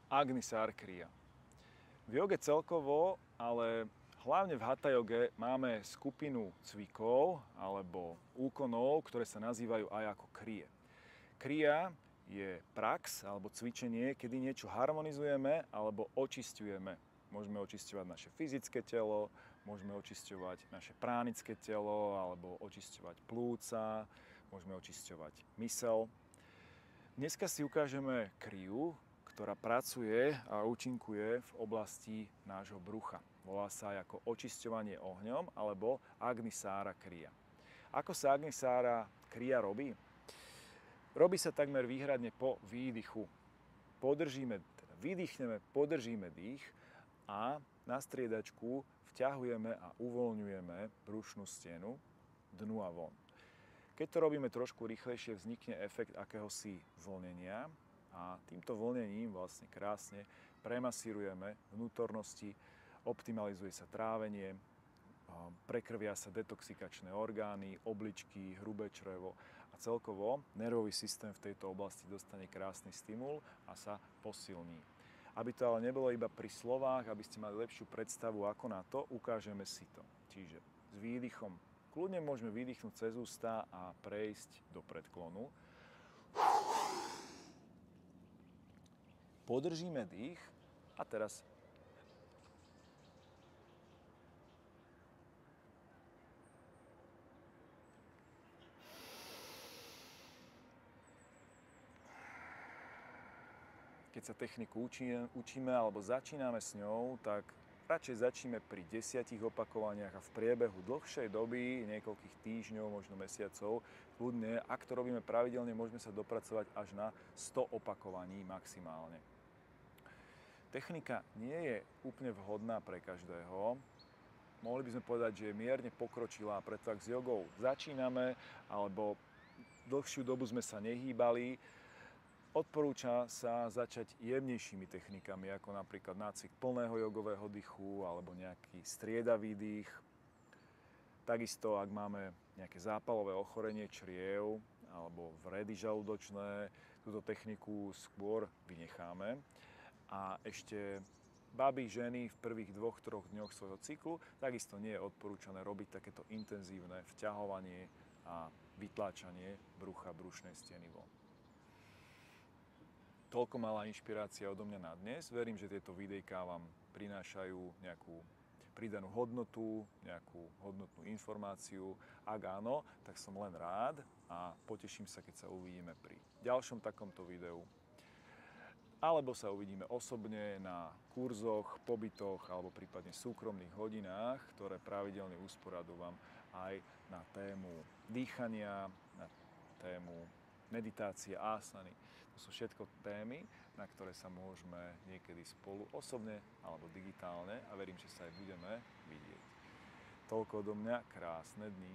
Agnisar Kriya. V joge celkovo, ale hlavne v Hatha joge máme skupinu cvikov alebo úkonov, ktoré sa nazývajú aj ako kriye. Kriya je prax alebo cvičenie, kedy niečo harmonizujeme alebo očisťujeme. Môžeme očisťovať naše fyzické telo, môžeme očisťovať naše pránické telo alebo očisťovať plúca, môžeme očisťovať myseľ. Dneska si ukážeme kriyu, ktorá pracuje a účinkuje v oblasti nášho brucha. Volá sa aj ako očisťovanie ohňom alebo Agnisara Kriya. Ako sa Agnisara Kriya robí? Robí sa takmer výhradne po výdychu. Vydýchneme, podržíme dých a na striedačku vťahujeme a uvoľňujeme brušnú stenu dnu a von. Keď to robíme trošku rýchlejšie, vznikne efekt akéhosi vlnenia a týmto vlnením vlastne krásne premasírujeme vnútornosti, optimalizuje sa trávenie, prekrvia sa detoxikačné orgány, obličky, hrubé črevo a celkovo nervový systém v tejto oblasti dostane krásny stimul a sa posilní. Aby to ale nebolo iba pri slovách, aby ste mali lepšiu predstavu ako na to, ukážeme si to. Čiže s výdychom kľudne môžeme vydýchnuť cez ústa a prejsť do predklonu. Podržíme dých a teraz keď sa techniku učíme alebo začíname s ňou, tak radšej začneme pri 10 opakovaniach a v priebehu dlhšej doby, niekoľkých týždňov, možno mesiacov, kľudne, ak to robíme pravidelne, môžeme sa dopracovať až na 100 opakovaní maximálne. Technika nie je úplne vhodná pre každého. Mohli by sme povedať, že je mierne pokročilá, preto ak s jogou začíname alebo dlhšiu dobu sme sa nehýbali, odporúča sa začať jemnejšími technikami, ako napríklad nácvik plného jogového dychu alebo nejaký striedavý dých. Takisto, ak máme nejaké zápalové ochorenie čriev alebo vredy žalúdočné, túto techniku skôr vynecháme. A ešte baby, ženy v prvých 2-3 dňoch svojho cyklu takisto nie je odporúčané robiť takéto intenzívne vťahovanie a vytláčanie brucha, brušnej steny von. Toľko malá inšpirácia odo mňa na dnes. Verím, že tieto videjká vám prinášajú nejakú pridanú hodnotu, nejakú hodnotnú informáciu. Ak áno, tak som len rád a poteším sa, keď sa uvidíme pri ďalšom takomto videu. Alebo sa uvidíme osobne na kurzoch, pobytoch alebo prípadne súkromných hodinách, ktoré pravidelne usporadúvam aj na tému dýchania, na tému meditácie, asany. To sú všetko témy, na ktoré sa môžeme niekedy spolu osobne alebo digitálne a verím, že sa aj budeme vidieť. Toľko odo mňa, krásne dni.